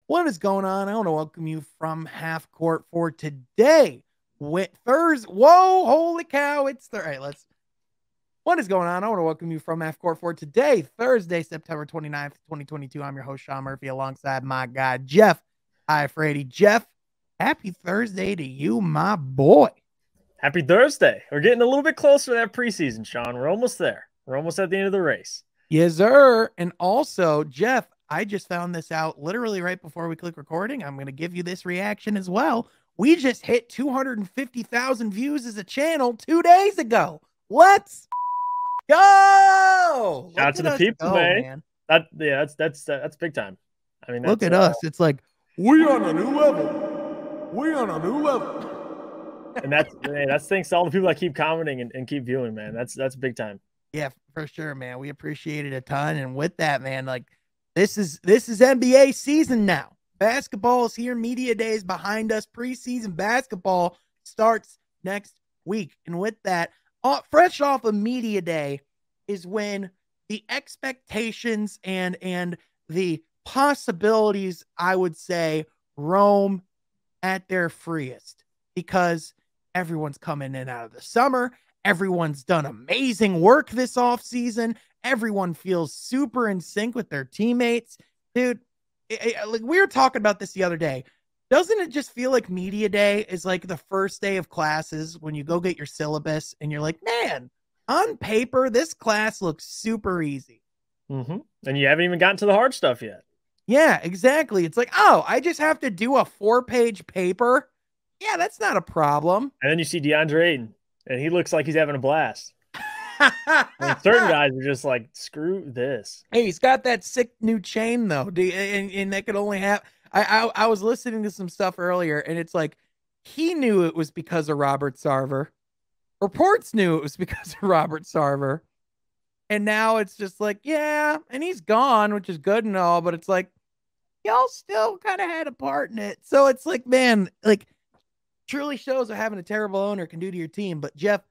What is going on? I want to welcome you from half court for today. With Thursday. Whoa, holy cow. It's Thursday. Right, what is going on? I want to welcome you from half court for today, Thursday, September 29th, 2022. I'm your host, Sean Murphy, alongside my guy, Jeff. Hi, Freddie. Jeff, happy Thursday to you, my boy. Happy Thursday. We're getting a little bit closer to that preseason, Sean. We're almost there. We're almost at the end of the race. Yes, sir. And also, Jeff, I just found this out literally right before we click recording. I'm going to give you this reaction as well. We just hit 250,000 views as a channel 2 days ago. Let's go. Shout out to the people, man. That's big time. I mean, look at us. It's like we on a new level. We on a new level. And that's thanks to all the people that keep commenting and keep viewing, man. That's big time. Yeah, for sure, man. We appreciate it a ton. And with that, man, like this is NBA season now. Basketball is here. Media days behind us. Preseason basketball starts next week. And with that, fresh off of media day is when the expectations and the possibilities, I would say, roam at their freest because everyone's coming in out of the summer. Everyone's done amazing work this offseason. Everyone feels super in sync with their teammates. Dude, like we were talking about this the other day. Doesn't it just feel like media day is like the first day of classes when you go get your syllabus and you're like, man, on paper, this class looks super easy. And you haven't even gotten to the hard stuff yet. Yeah, exactly. It's like, oh, I just have to do a 4-page paper. Yeah, that's not a problem. And then you see DeAndre Ayton. And he looks like he's having a blast. And certain guys are just like, screw this. Hey, he's got that sick new chain, though. And that could only have... I was listening to some stuff earlier, and it's like, he knew it was because of Robert Sarver. Reports knew it was because of Robert Sarver. And now it's just like, yeah, and he's gone, which is good and all, but it's like, y'all still kind of had a part in it. So it's like, man, like, truly shows what having a terrible owner can do to your team. But Jeff,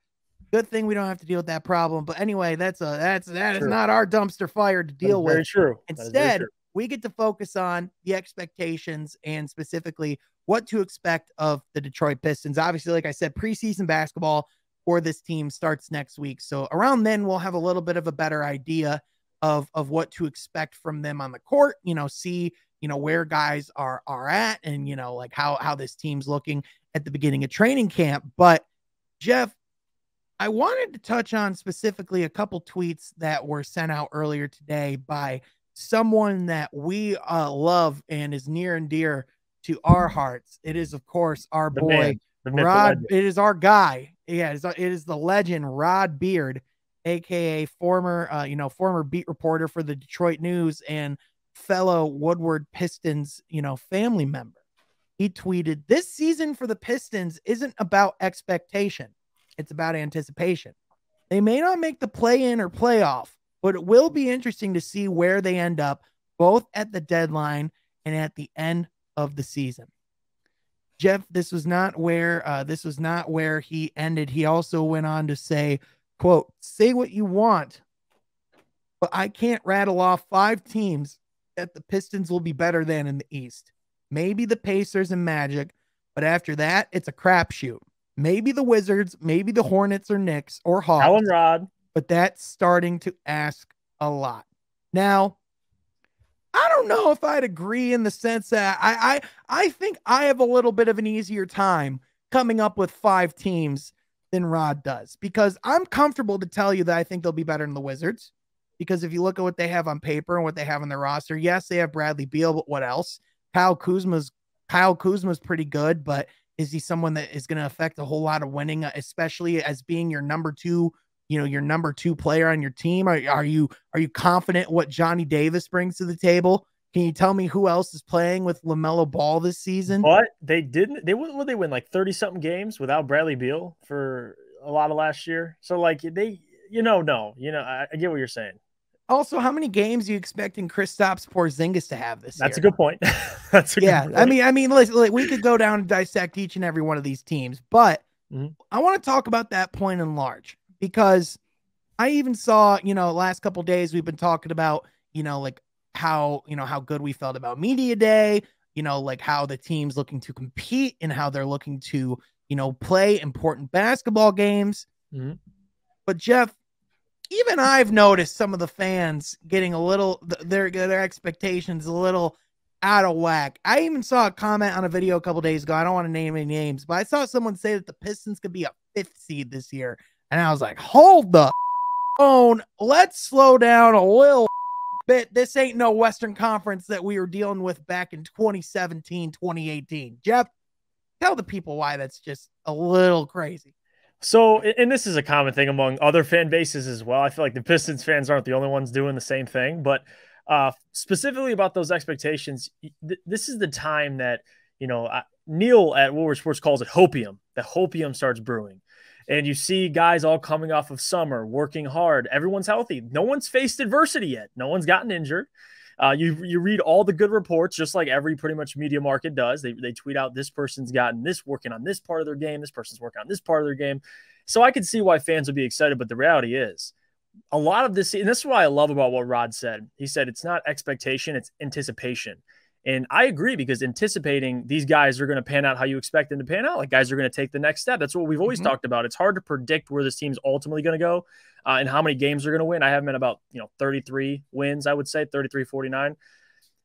good thing we don't have to deal with that problem. But anyway, that is not our dumpster fire to deal with. Very true. Instead, we get to focus on the expectations and specifically what to expect of the Detroit Pistons. Obviously, like I said, preseason basketball for this team starts next week. So around then we'll have a little bit of a better idea of what to expect from them on the court, see, where guys are at and, like how this team's looking at the beginning of training camp. But Jeff, I wanted to touch on specifically a couple tweets that were sent out earlier today by someone that we love and is near and dear to our hearts. It is, of course, our boy, Rod. It is our guy. Yeah, it is the legend, Rod Beard, aka former beat reporter for the Detroit News and fellow Woodward Pistons, family member. He tweeted, "This season for the Pistons isn't about expectation. It's about anticipation. They may not make the play-in or playoff, but it will be interesting to see where they end up, both at the deadline and at the end of the season." Jeff, this was not where he ended. He also went on to say, quote, "Say what you want, but I can't rattle off 5 teams that the Pistons will be better than in the East. Maybe the Pacers and Magic, but after that, it's a crapshoot. Maybe the Wizards, maybe the Hornets or Knicks or Hawks. Alan Rod. But that's starting to ask a lot." Now, I don't know if I'd agree in the sense that I think I have a little bit of an easier time coming up with 5 teams than Rod does, because I'm comfortable to tell you that I think they'll be better than the Wizards, because if you look at what they have on paper and what they have on their roster, yes, they have Bradley Beal, but what else? Kyle Kuzma's pretty good, but is he someone that is going to affect a whole lot of winning, especially as being your number 2, your number 2 player on your team? Are you confident what Johnny Davis brings to the table? Can you tell me who else is playing with LaMelo Ball this season? But they win like 30-something games without Bradley Beal for a lot of last year. So like I get what you're saying. Also, how many games are you expecting Kristaps Porzingis to have this year? That's a good point. That's a good point. I mean, listen, we could go down and dissect each and every one of these teams, but I want to talk about that point in large, because I even saw, last couple of days we've been talking about, like how good we felt about media day, like how the team's looking to compete and how they're looking to, play important basketball games. Mm-hmm. But Jeff, even I've noticed some of the fans getting a little, their expectations a little out of whack. I even saw a comment on a video a couple days ago. I don't want to name any names, but I saw someone say that the Pistons could be a 5th seed this year. And I was like, hold the phone. Let's slow down a little bit. This ain't no Western Conference that we were dealing with back in 2017, 2018. Jeff, tell the people why that's just a little crazy. So, and this is a common thing among other fan bases as well. I feel like the Pistons fans aren't the only ones doing the same thing, but specifically about those expectations, this is the time that, Neil at Woolworth Sports calls it hopium. The hopium starts brewing. And you see guys all coming off of summer, working hard. Everyone's healthy. No one's faced adversity yet. No one's gotten injured. You read all the good reports, just like every pretty much media market does. They tweet out this person's gotten this, working on this part of their game. This person's working on this part of their game. So I can see why fans would be excited. But the reality is a lot of this, and this is what I love about what Rod said. He said, it's not expectation, it's anticipation. And I agree, because anticipating these guys are going to pan out how you expect them to pan out. Like, guys are going to take the next step. That's what we've always talked about. It's hard to predict where this team's ultimately going to go and how many games they're going to win. I have them at about 33 wins, I would say, 33-49,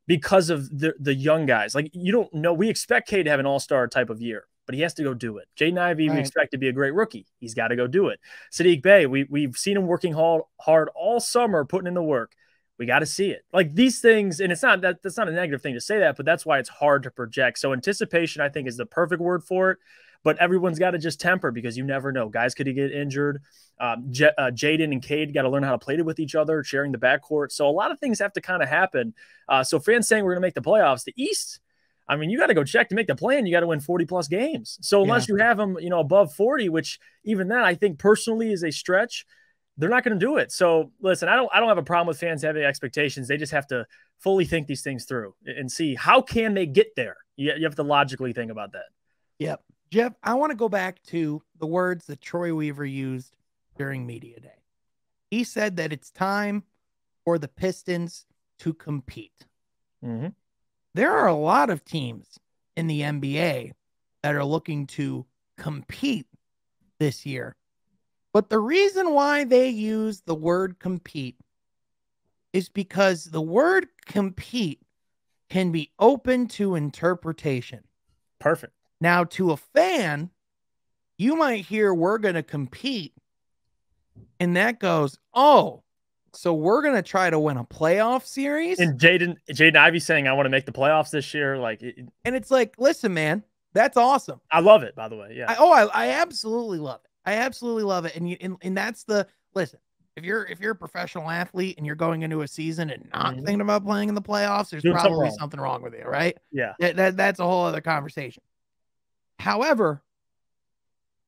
because of the young guys. Like, you don't know. We expect Cade to have an all-star type of year, but he has to go do it. Jaden Ivey, we expect to be a great rookie. He's got to go do it. Saddiq Bey, we've seen him working hard all summer, putting in the work. We got to see it. Like, these things, and it's not that's not a negative thing to say that, but that's why it's hard to project. So anticipation, I think, is the perfect word for it. But everyone's got to just temper, because you never know. Guys could get injured. Jaden and Cade got to learn how to play with each other, sharing the backcourt. So a lot of things have to kind of happen. So fans saying we're going to make the playoffs, the East, I mean, you got to go check to make the plan. You got to win 40+ games. So unless you have them, above 40, which even then I think personally is a stretch, they're not going to do it. So listen, I don't have a problem with fans having expectations. They just have to fully think these things through and see how can they get there. You have to logically think about that. Yep. Jeff, I want to go back to the words that Troy Weaver used during media day. He said that it's time for the Pistons to compete. Mm-hmm. There are a lot of teams in the NBA that are looking to compete this year. But the reason why they use the word compete is because the word compete can be open to interpretation. Perfect. Now, to a fan, you might hear we're going to compete, and that goes, oh, so we're going to try to win a playoff series? And Jaden Ivey saying, I want to make the playoffs this year. And it's like, listen, man, that's awesome. I love it, by the way. Yeah. I absolutely love it. I absolutely love it. And that's listen, if you're a professional athlete and you're going into a season and not thinking about playing in the playoffs, there's probably something wrong with you, right? Yeah. That's a whole other conversation. However,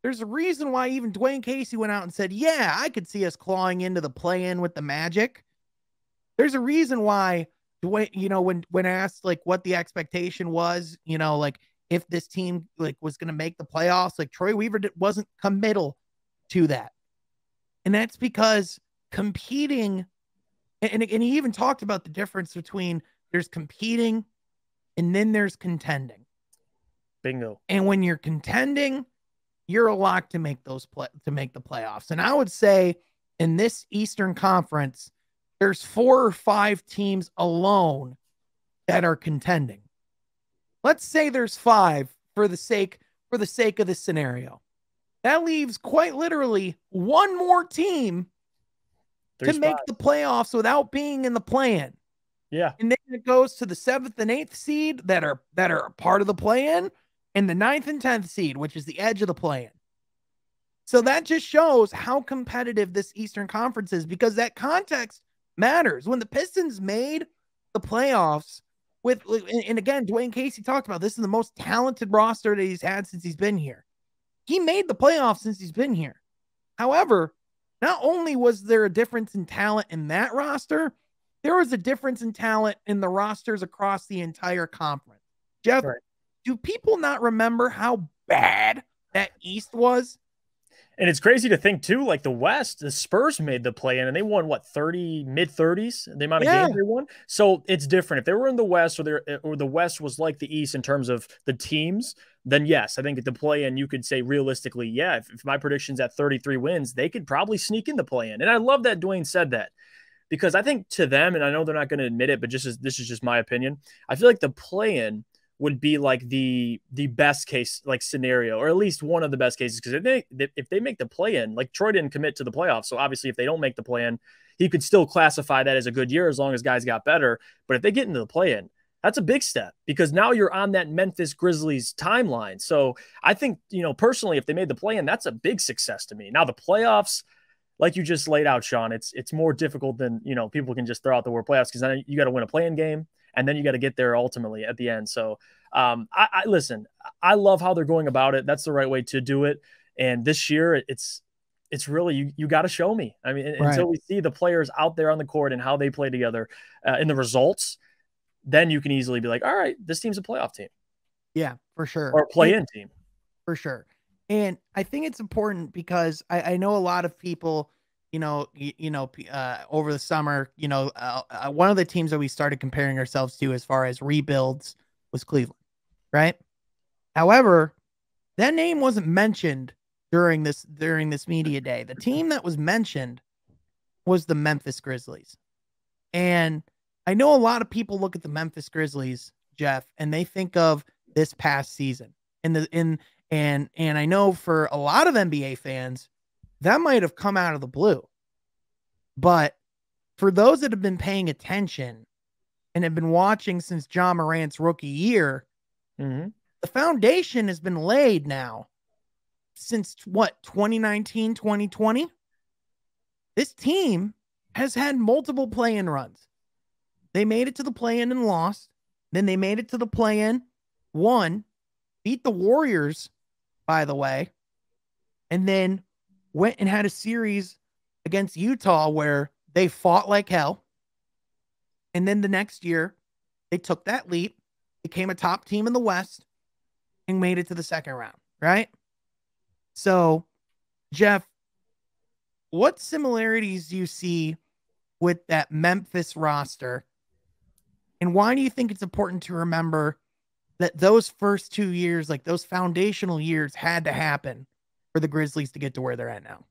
there's a reason why even Dwayne Casey went out and said, yeah, I could see us clawing into the play-in with the Magic. There's a reason why Dwayne, when asked like what the expectation was, like if this team like was going to make the playoffs, like Troy Weaver wasn't committal to that. And that's because competing, and he even talked about the difference between there's competing and then there's contending. Bingo. And when you're contending, you're a lock to make the playoffs. And I would say in this Eastern Conference, there's 4 or 5 teams alone that are contending. Let's say there's 5 for the sake of this scenario. That leaves quite literally one more team to make the playoffs without being in the play-in. Yeah. And then it goes to the 7th and 8th seed that are a part of the play-in, and the 9th and 10th seed, which is the edge of the play-in. So that just shows how competitive this Eastern Conference is, because that context matters. When the Pistons made the playoffs and again, Dwayne Casey talked about this is the most talented roster that he's had since he's been here. He made the playoffs since he's been here. However, not only was there a difference in talent in that roster, there was a difference in talent in the rosters across the entire conference. Jeff, do people not remember how bad that East was? And it's crazy to think too, like the West, the Spurs made the play in and they won what, 30, mid 30s, the amount of Yeah, games they won. So it's different. If they were in the West or the West was like the East in terms of the teams, then yes, I think at the play in, you could say realistically, yeah, if my prediction's at 33 wins, they could probably sneak in the play in. And I love that Dwayne said that because I think to them, and I know they're not going to admit it, but this is just my opinion. I feel like the play in would be like the best case like scenario, or at least one of the best cases. Because if they make the play in, like Troy didn't commit to the playoffs, so obviously if they don't make the play in, he could still classify that as a good year as long as guys got better. But if they get into the play in, that's a big step because now you're on that Memphis Grizzlies timeline. So I think, personally, if they made the play in, that's a big success to me. Now the playoffs, like you just laid out, Sean, it's more difficult than, people can just throw out the word playoffs because then you got to win a play-in game and then you got to get there ultimately at the end. So I listen, I love how they're going about it. That's the right way to do it. And this year it's really, you got to show me. I mean, right. until we see the players out there on the court and how they play together in the results, then you can easily be like, all right, this team's a playoff team. Yeah, for sure. Or a play-in team. For sure. And I think it's important because I know a lot of people, over the summer, one of the teams that we started comparing ourselves to as far as rebuilds was Cleveland, right? However, that name wasn't mentioned during this media day. The team that was mentioned was the Memphis Grizzlies. And I know a lot of people look at the Memphis Grizzlies, Jeff, and they think of this past season. And I know for a lot of NBA fans, that might have come out of the blue. But for those that have been paying attention and have been watching since Ja Morant's rookie year, the foundation has been laid now since 2019, 2020. This team has had multiple play-in runs. They made it to the play-in and lost. Then they made it to the play-in, won, beat the Warriors, by the way, and then went and had a series against Utah where they fought like hell. And then the next year, they took that leap, became a top team in the West, and made it to the second round, right? So, Jeff, what similarities do you see with that Memphis roster? And why do you think it's important to remember that those first 2 years, like those foundational years, had to happen for the Grizzlies to get to where they're at now?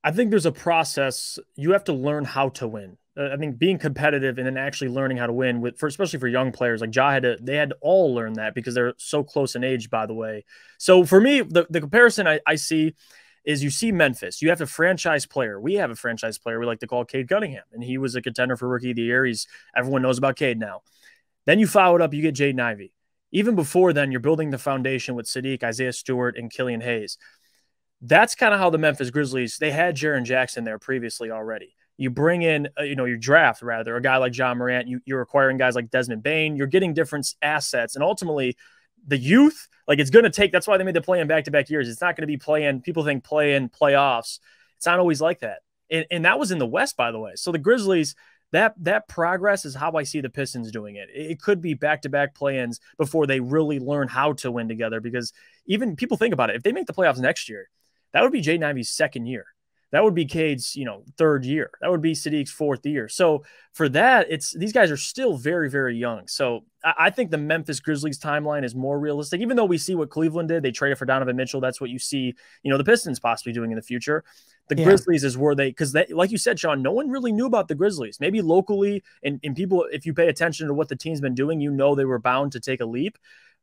I think there's a process. You have to learn how to win. I think being competitive and then actually learning how to win especially for young players like Ja they had to all learn that because they're so close in age, by the way. So for me, the comparison I see is you see Memphis. You have a franchise player. We have a franchise player we like to call Cade Cunningham, and he was a contender for Rookie of the Year. Everyone knows about Cade now. Then you follow it up, you get Jaden Ivey. Even before then, you're building the foundation with Sadiq, Isaiah Stewart, and Killian Hayes. That's kind of how the Memphis Grizzlies, they had Jaren Jackson there previously already. You bring in, your draft, rather, a guy like Ja Morant. You're acquiring guys like Desmond Bane. You're getting different assets. And ultimately, the youth, like it's going to take, that's why they made the play in back-to-back years. It's not going to be play-in. People think play-in, playoffs. It's not always like that. And that was in the West, by the way. So the Grizzlies, that progress is how I see the Pistons doing it. It could be back-to-back play-ins before they really learn how to win together, because even people think about it. If they make the playoffs next year, that would be Jaden Ivey's second year. That would be Cade's, third year. That would be Sadiq's fourth year. So for that, these guys are still very, very young. So I think the Memphis Grizzlies timeline is more realistic, even though we see what Cleveland did. They traded for Donovan Mitchell. That's what you see, the Pistons possibly doing in the future. The Grizzlies is where because like you said, Sean, no one really knew about the Grizzlies. Maybe locally and people, if you pay attention to what the team's been doing, they were bound to take a leap.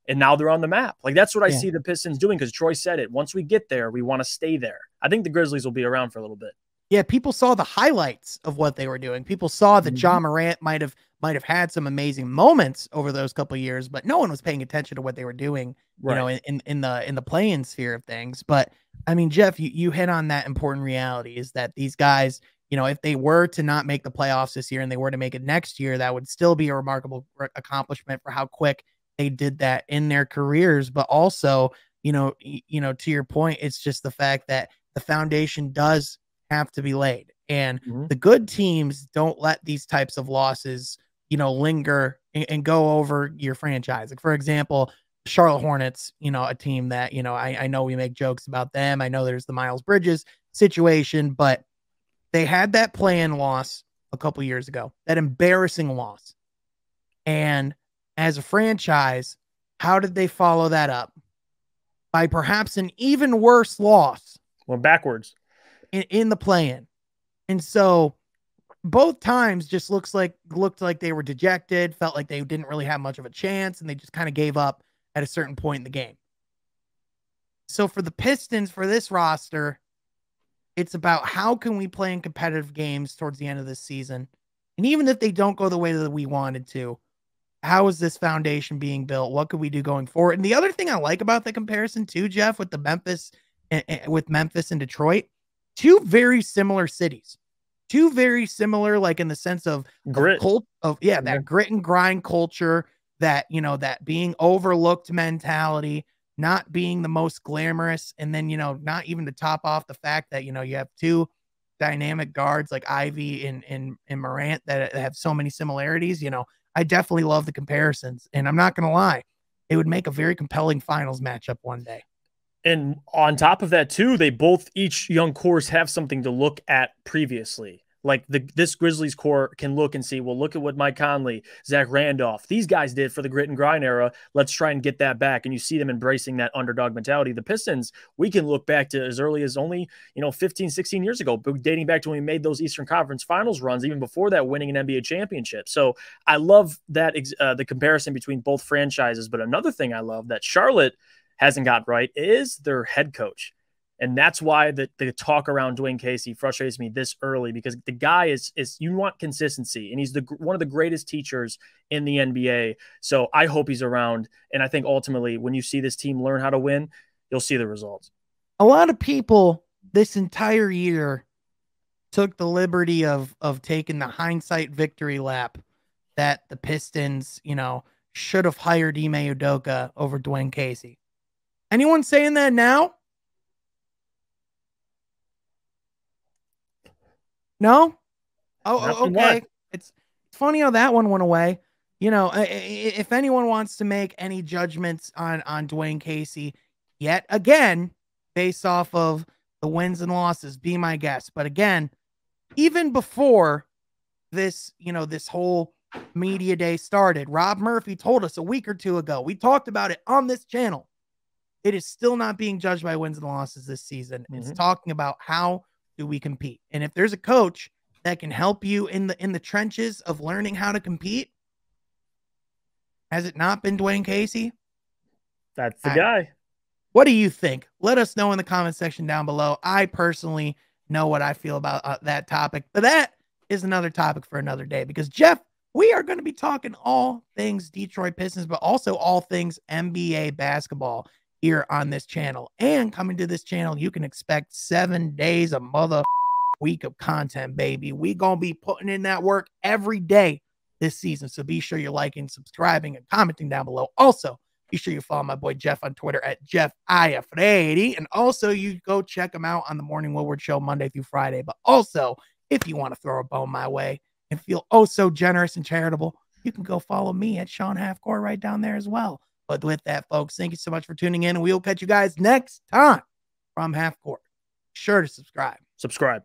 And now they're on the map. Like that's what I see the Pistons doing, because Troy said it. Once we get there, we want to stay there. I think the Grizzlies will be around for a little bit. Yeah, people saw the highlights of what they were doing. People saw that Ja Morant might have had some amazing moments over those couple of years, but no one was paying attention to what they were doing, in the play-in sphere of things. But I mean, Jeff, you hit on that important reality, is that these guys, if they were to not make the playoffs this year and they were to make it next year, that would still be a remarkable accomplishment for how quick they did that in their careers. But also, to your point, it's just the fact that the foundation does have to be laid, and the good teams don't let these types of losses, linger and go over your franchise. Like, for example, Charlotte Hornets, a team that, I know we make jokes about them. I know there's the Miles Bridges situation, but they had that play-in loss a couple years ago, that embarrassing loss. And as a franchise, how did they follow that up? By perhaps an even worse loss. Went backwards. In the play-in. And so both times just looked like they were dejected, felt like they didn't really have much of a chance, and they just kind of gave up at a certain point in the game. So for the Pistons, for this roster, it's about how can we play in competitive games towards the end of this season. And even if they don't go the way that we wanted to, how is this foundation being built? What could we do going forward? And the other thing I like about the comparison too, Jeff, with Memphis and Detroit, two very similar cities, two very similar, like in the sense of grit, that grit and grind culture, that, that being overlooked mentality, not being the most glamorous. And then, not even to top off the fact that, you have two dynamic guards like Ivey and Morant that have so many similarities. I definitely love the comparisons, and I'm not going to lie, it would make a very compelling finals matchup one day. And on top of that too, each young cores have something to look at previously. Like this Grizzlies core can look and see, well, look at what Mike Conley, Zach Randolph, these guys did for the grit and grind era. Let's try and get that back. And you see them embracing that underdog mentality. The Pistons, we can look back to as early as only, 15, 16 years ago, dating back to when we made those Eastern Conference Finals runs, even before that, winning an NBA championship. So I love that the comparison between both franchises. But another thing I love that Charlotte hasn't got right is their head coach. And that's why the talk around Dwayne Casey frustrates me this early, because the guy is you want consistency, and he's one of the greatest teachers in the NBA. So I hope he's around. And I think ultimately when you see this team learn how to win, you'll see the results. A lot of people this entire year took the liberty of taking the hindsight victory lap that the Pistons, should have hired Ime Udoka over Dwayne Casey. Anyone saying that now? No? Oh, okay. It's funny how that one went away. If anyone wants to make any judgments on Dwayne Casey, yet again, based off of the wins and losses, be my guest. But again, even before this, this whole media day started, Rob Murphy told us a week or two ago, we talked about it on this channel, it is still not being judged by wins and losses this season. Mm-hmm. It's talking about how do we compete? And if there's a coach that can help you in the trenches of learning how to compete, has it not been Dwayne Casey? That's the guy. What do you think? Let us know in the comment section down below. I personally know what I feel about that topic, but that is another topic for another day, because Jeff, we are going to be talking all things Detroit Pistons, but also all things NBA basketball here on this channel. And coming to this channel, you can expect 7 days a mother week of content, baby. We gonna be putting in that work every day this season. So be sure you're liking, subscribing, and commenting down below. Also, be sure you follow my boy Jeff on Twitter at JeffIafredi. And also, you go check him out on the Morning Woodward Show Monday through Friday. But also, if you want to throw a bone my way and feel oh so generous and charitable, you can go follow me at Sean Halfcourt right down there as well. But with that, folks, thank you so much for tuning in. And we'll catch you guys next time from Halfcourt. Sure to subscribe. Subscribe.